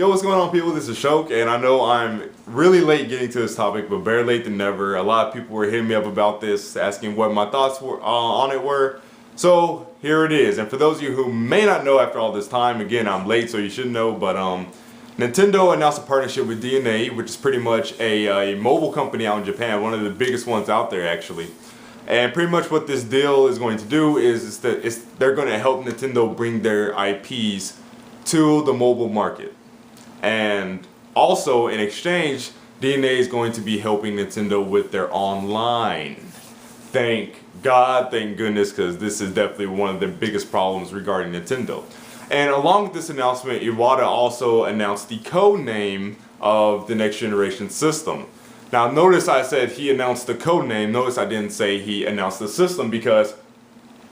Yo, what's going on, people? This is Shok, and I know I'm really late getting to this topic, but better late than never. A lot of people were hitting me up about this, asking what my thoughts were on it were. So here it is. And for those of you who may not know after all this time, again, I'm late, so you should know. But Nintendo announced a partnership with DNA, which is pretty much a mobile company out in Japan, one of the biggest ones out there, actually. And pretty much what this deal is going to do is they're going to help Nintendo bring their IPs to the mobile market. And also, in exchange, DNA is going to be helping Nintendo with their online. Thank God, thank goodness, because this is definitely one of the biggest problems regarding Nintendo. And along with this announcement, Iwata also announced the code name of the next generation system. Now notice I said he announced the code name, notice I didn't say he announced the system, because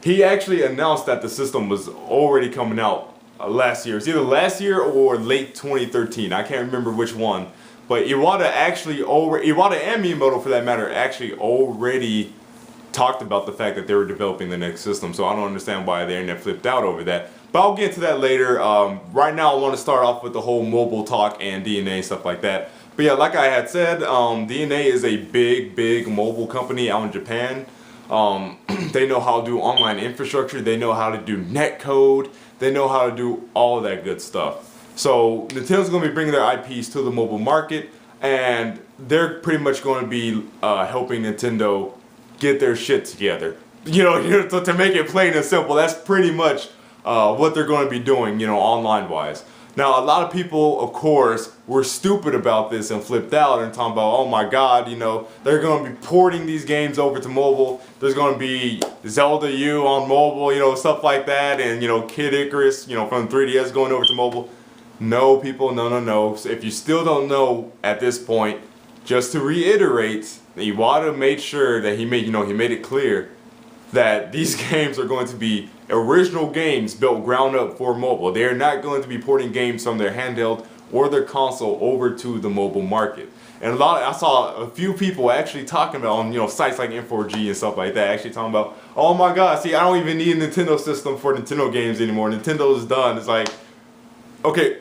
he actually announced that the system was already coming out last year. It's either last year or late 2013. I can't remember which one. But Iwata and Miyamoto, for that matter, actually already talked about the fact that they were developing the next system. So I don't understand why the internet flipped out over that. But I'll get to that later. Right now I want to start off with the whole mobile talk and DNA and stuff like that. But yeah, like I had said, DNA is a big mobile company out in Japan. They know how to do online infrastructure. They know how to do netcode. They know how to do all of that good stuff. So Nintendo's going to be bringing their IPs to the mobile market, and they're pretty much going to be helping Nintendo get their shit together. You know, to make it plain and simple, that's pretty much what they're going to be doing, you know, online-wise. Now, a lot of people, of course, were stupid about this and flipped out and talking about, oh my God, you know, they're going to be porting these games over to mobile. There's going to be Zelda U on mobile, you know, stuff like that. And, you know, Kid Icarus, you know, from 3DS going over to mobile. No, people, no. So if you still don't know at this point, just to reiterate, Iwata made sure that he made it clear that these games are going to be original games built ground up for mobile. They are not going to be porting games from their handheld or their console over to the mobile market. And I saw a few people actually talking about on, you know, sites like N4G and stuff like that, actually talking about, oh my God, see, I don't even need a Nintendo system for Nintendo games anymore. Nintendo's done. It's like, okay,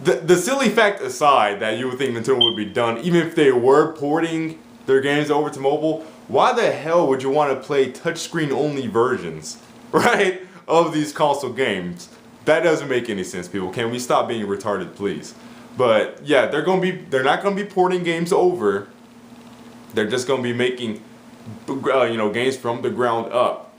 the silly fact aside that you would think Nintendo would be done, even if they were porting their games over to mobile, why the hell would you want to play touchscreen only versions, right, of these console games? That doesn't make any sense, people. Can we stop being retarded, please? But yeah, they're not going to be porting games over. They're just going to be making games from the ground up,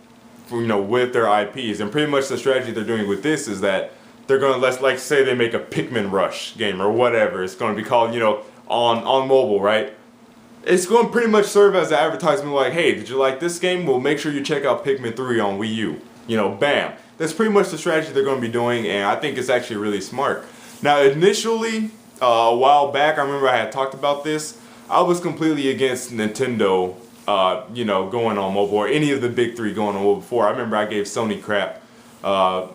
you know, with their IPs. And pretty much the strategy they're doing with this is that they're going to, like say they make a Pikmin Rush game or whatever it's going to be called, you know, on mobile, right? It's going to pretty much serve as an advertisement like, hey, did you like this game? Well, make sure you check out Pikmin 3 on Wii U. You know, bam. That's pretty much the strategy they're going to be doing, and I think it's actually really smart. Now, initially, a while back, I remember I had talked about this. I was completely against Nintendo, you know, going on mobile, or any of the big three going on mobile before. I remember I gave Sony crap,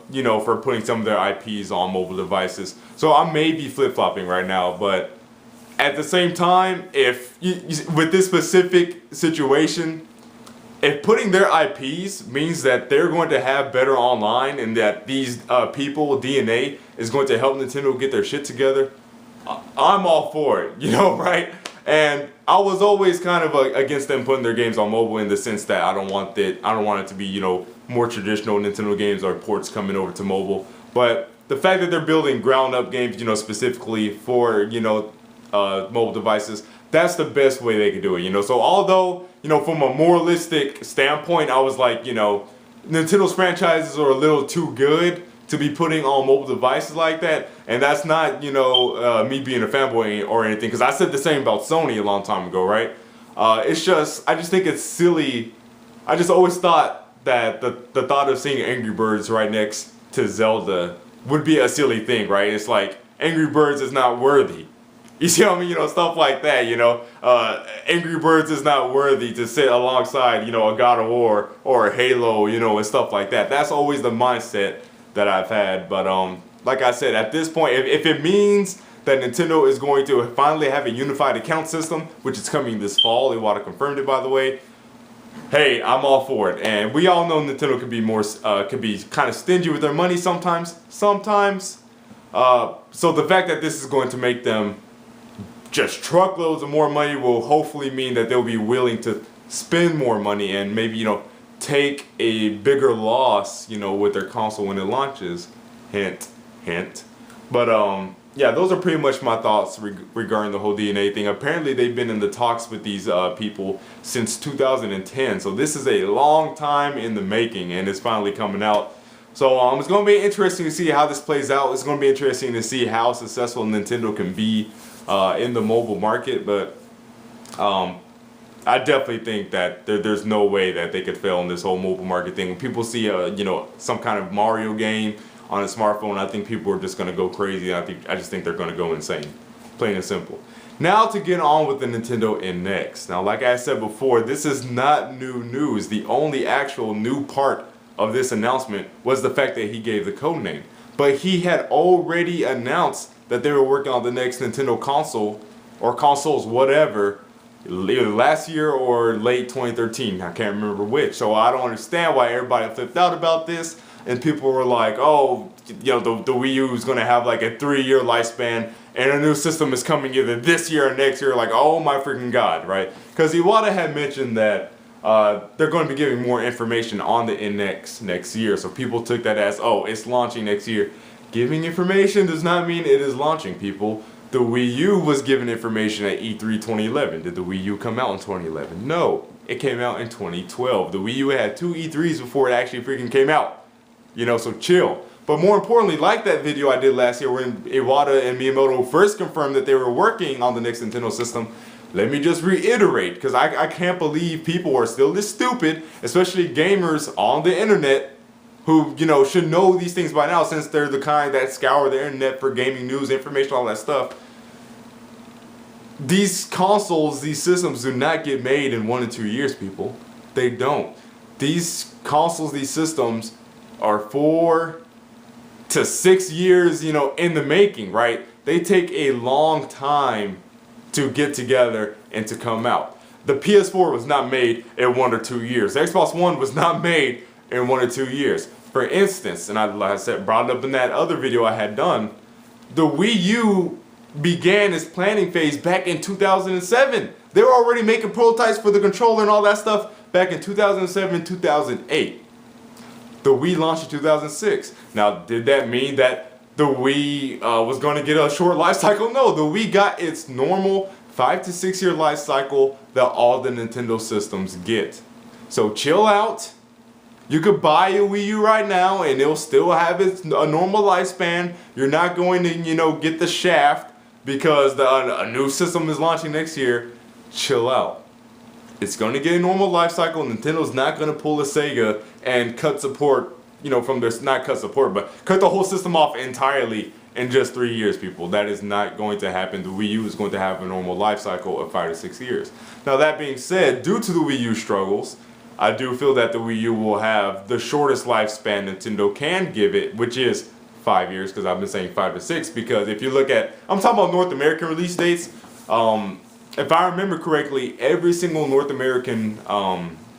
you know, for putting some of their IPs on mobile devices. So I may be flip-flopping right now, but at the same time, if with this specific situation, if putting their IPs means that they're going to have better online and that these people, DNA, is going to help Nintendo get their shit together, I'm all for it, you know, right? And I was always kind of against them putting their games on mobile in the sense that I don't want it to be, you know, more traditional Nintendo games or ports coming over to mobile. But the fact that they're building ground up games, you know, specifically for, you know, mobile devices, that's the best way they could do it, you know. So although, you know, from a moralistic standpoint, I was like, you know, Nintendo's franchises are a little too good to be putting on mobile devices like that, and that's not, you know, me being a fanboy or anything, because I said the same about Sony a long time ago, right? It's just, I just think it's silly. I just always thought that the thought of seeing Angry Birds right next to Zelda would be a silly thing, right? It's like, Angry Birds is not worthy. You see what I mean? You know, stuff like that, you know. Angry Birds is not worthy to sit alongside, you know, a God of War or a Halo, you know, and stuff like that. That's always the mindset that I've had. But like I said, at this point, if it means that Nintendo is going to finally have a unified account system, which is coming this fall, Iwata confirmed it, by the way, hey, I'm all for it. And we all know Nintendo could be kind of stingy with their money sometimes. So the fact that this is going to make them just truckloads of more money will hopefully mean that they'll be willing to spend more money and maybe, take a bigger loss, with their console when it launches. Hint, hint. But yeah, those are pretty much my thoughts regarding the whole DNA thing. Apparently they've been in the talks with these people since 2010. So this is a long time in the making, and it's finally coming out. So it's going to be interesting to see how this plays out. It's going to be interesting to see how successful Nintendo can be in the mobile market. But I definitely think that there's no way that they could fail in this whole mobile market thing. When people see some kind of Mario game on a smartphone, I think people are just going to go crazy. I just think they're going to go insane, plain and simple. Now to get on with the Nintendo NX. Now, like I said before, this is not new news. The only actual new part of this announcement was the fact that he gave the code name. But he had already announced that they were working on the next Nintendo console, or consoles, whatever, either last year or late 2013. I can't remember which. So I don't understand why everybody flipped out about this. And people were like, oh, the Wii U is going to have like a 3-year lifespan, and a new system is coming either this year or next year. Like, oh my freaking God, right? Because Iwata had mentioned that they're going to be giving more information on the NX next year. So people took that as, oh, it's launching next year. Giving information does not mean it is launching, people. The Wii U was given information at E3 2011. Did the Wii U come out in 2011? No, it came out in 2012. The Wii U had 2 E3s before it actually freaking came out. So chill. But more importantly, like that video I did last year when Iwata and Miyamoto first confirmed that they were working on the next Nintendo system, let me just reiterate, because I can't believe people are still this stupid, especially gamers on the internet, who, should know these things by now since they're the kind that scour the internet for gaming news, information, all that stuff. These consoles, these systems do not get made in 1 to 2 years, people. They don't. These consoles, these systems are 4 to 6 years, in the making, right? They take a long time to get together and to come out. The PS4 was not made in 1 or 2 years. The Xbox One was not made in 1 or 2 years. For instance, and like I said, brought it up in that other video I had done, the Wii U began its planning phase back in 2007. They were already making prototypes for the controller and all that stuff back in 2007, 2008. The Wii launched in 2006. Now, did that mean that the Wii was going to get a short life cycle? No, the Wii got its normal 5 to 6 year life cycle that all the Nintendo systems get. So chill out. You could buy a Wii U right now and it'll still have a normal lifespan. You're not going to, get the shaft because a new system is launching next year. Chill out. It's going to get a normal life cycle. Nintendo's not going to pull a Sega and cut support, from their, not cut support, but cut the whole system off entirely in just 3 years, people. That is not going to happen. The Wii U is going to have a normal life cycle of 5 to 6 years. Now, that being said, due to the Wii U struggles, I do feel that the Wii U will have the shortest lifespan Nintendo can give it, which is 5 years, because I've been saying 5 to 6, because if you look at, I'm talking about North American release dates, if I remember correctly, every single North American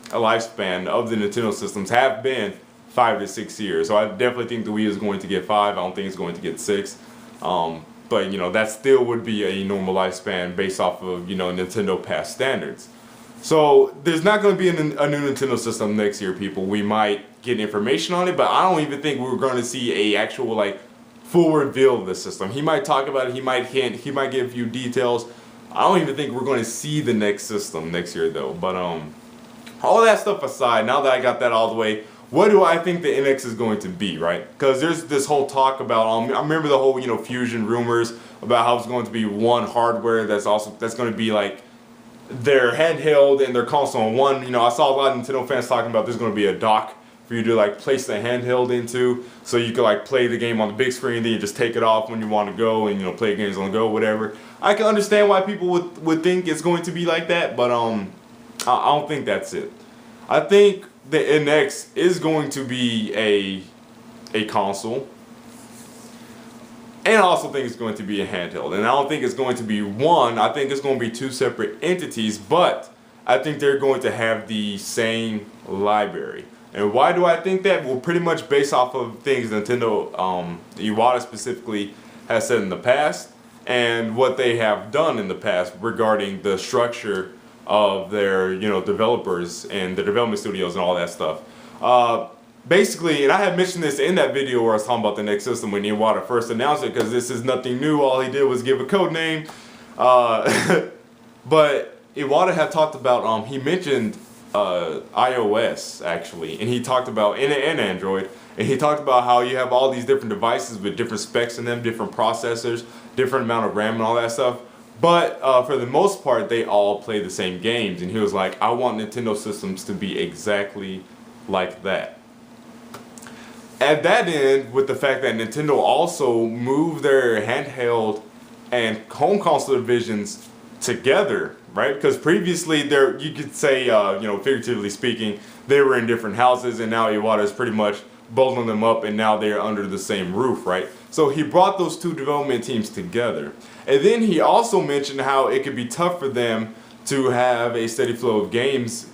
lifespan of the Nintendo systems have been 5 to 6 years. So I definitely think the Wii is going to get 5. I don't think it's going to get 6. But that still would be a normal lifespan based off of Nintendo past standards. So there's not going to be a new Nintendo system next year, people. We might get information on it, but I don't even think we're going to see a actual full reveal of the system. He might talk about it. He might hint. He might give a few details. I don't even think we're going to see the next system next year, though. But all that stuff aside, now that I got that all the way, what do I think the NX is going to be, right? Because there's this whole talk about, I remember the whole, Fusion rumors about how it's going to be one hardware that's going to be their handheld and their console in one. I saw a lot of Nintendo fans talking about there's going to be a dock for you to place the handheld into, so you could play the game on the big screen, then you just take it off when you want to go and play games on the go, whatever. I can understand why people would think it's going to be like that, but I don't think that's it. I think the NX is going to be a console, and I also think it's going to be a handheld. And I don't think it's going to be one. I think it's going to be 2 separate entities, but I think they're going to have the same library. And why do I think that? Well, pretty much based off of things Nintendo, Iwata specifically, has said in the past and what they have done in the past regarding the structure of their, developers and the development studios and all that stuff. Basically, and I had mentioned this in that video where I was talking about the next system when Iwata first announced it, because this is nothing new. All he did was give a code name. But Iwata had talked about, he mentioned iOS actually, and he talked about, and Android, and he talked about how you have all these different devices with different specs in them, different processors, different amount of RAM and all that stuff. But for the most part, they all play the same games. And he was like, I want Nintendo systems to be exactly like that. At that end, with the fact that Nintendo also moved their handheld and home console divisions together, right? Because previously, you could say, figuratively speaking, they were in different houses, and now Iwata is pretty much bundling them up, and now they're under the same roof, right? So he brought those two development teams together. And then he also mentioned how it could be tough for them to have a steady flow of games,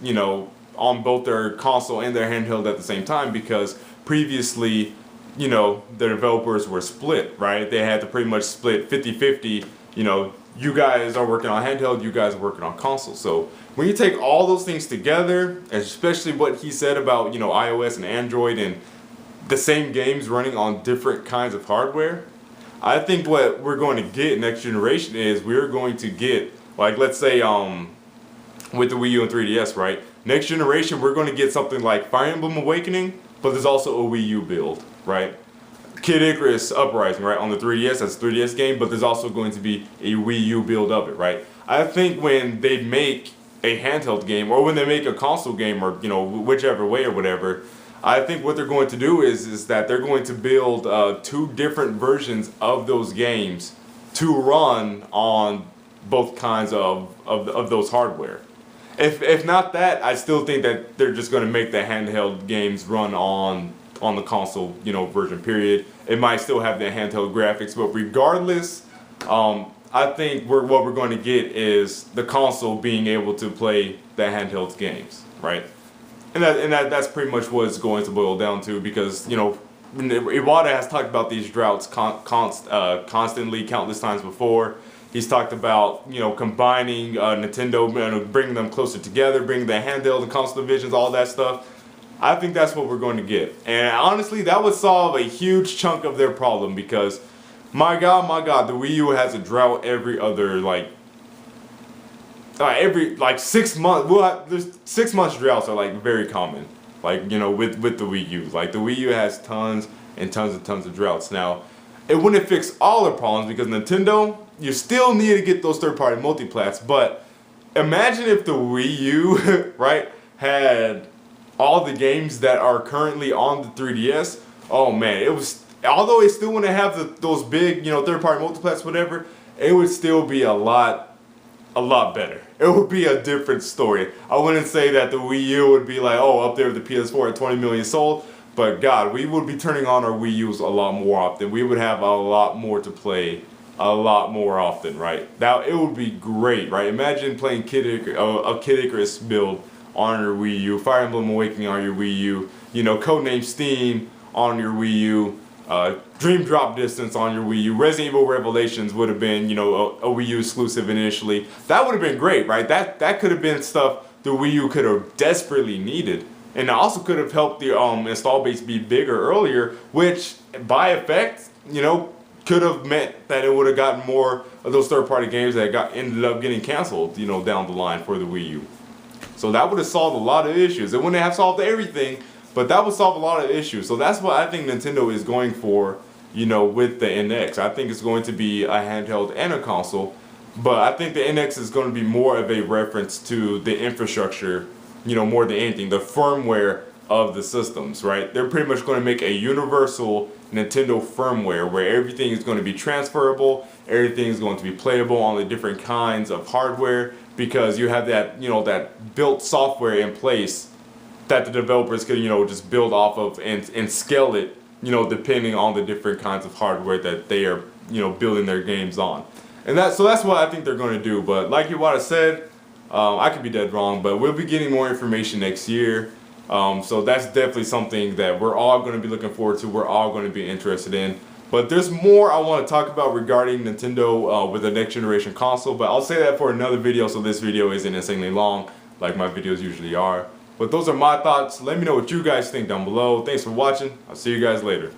on both their console and their handheld at the same time, because previously, the developers were split, right? They had to pretty much split 50-50, you guys are working on handheld, you guys are working on console. So when you take all those things together, especially what he said about, iOS and Android and the same games running on different kinds of hardware, I think what we're going to get next generation is we're going to get, like, let's say with the Wii U and 3DS, right? Next generation, we're going to get something like Fire Emblem Awakening, but there's also a Wii U build, right? Kid Icarus Uprising, right, on the 3DS, that's a 3DS game, but there's also going to be a Wii U build of it, right? I think when they make a handheld game, or when they make a console game, or, whichever way or whatever, I think what they're going to do is that they're going to build two different versions of those games to run on both kinds of those hardware. If not that, I still think that they're just going to make the handheld games run on the console, version, period. It might still have the handheld graphics, but regardless, I think what we're going to get is the console being able to play the handheld games, right? And that's pretty much what it's going to boil down to, because, Iwata has talked about these droughts constantly, countless times before. He's talked about, combining Nintendo, bringing them closer together, bringing the handheld and console divisions, all that stuff. I think that's what we're going to get. And honestly, that would solve a huge chunk of their problem, because, my God, the Wii U has a drought every other, every 6 months. Well, there's 6 months droughts are very common, with the Wii U. The Wii U has tons and tons and tons of droughts. Now, it wouldn't fix all the problems, because Nintendo, you still need to get those third-party multiplats. But imagine if the Wii U, right, had all the games that are currently on the 3DS. Oh man, although it still wouldn't have those big, third-party multiplats, whatever, it would still be a lot better. It would be a different story. I wouldn't say that the Wii U would be up there with the PS4 at 20 million sold, but God, we would be turning on our Wii U's a lot more often. We would have a lot more to play a lot more often, right? It would be great, right? Imagine playing a Kid Icarus build on your Wii U, Fire Emblem Awakening on your Wii U, Codename Steam on your Wii U, Dream Drop Distance on your Wii U, Resident Evil Revelations would have been, a Wii U exclusive initially. That would have been great, right? That could have been stuff the Wii U could have desperately needed. And it also could have helped the install base be bigger earlier, which by effect, could have meant that it would have gotten more of those third-party games that ended up getting canceled, down the line for the Wii U. So that would have solved a lot of issues. It wouldn't have solved everything, but that would solve a lot of issues. So that's what I think Nintendo is going for, with the NX. I think it's going to be a handheld and a console, but I think the NX is going to be more of a reference to the infrastructure, more than anything, the firmware of the systems, right? They're pretty much going to make a universal Nintendo firmware where everything is going to be transferable, everything is going to be playable on the different kinds of hardware, because you have that, that built software in place that the developers could, just build off of and scale it, depending on the different kinds of hardware that they are, building their games on. And that's what I think they're going to do. But like Iwata said, I could be dead wrong, but we'll be getting more information next year. So that's definitely something that we're all going to be looking forward to. We're all going to be interested in. But there's more I want to talk about regarding Nintendo with the next generation console, but I'll say that for another video, so this video isn't insanely long like my videos usually are. But those are my thoughts. Let me know what you guys think down below. Thanks for watching. I'll see you guys later.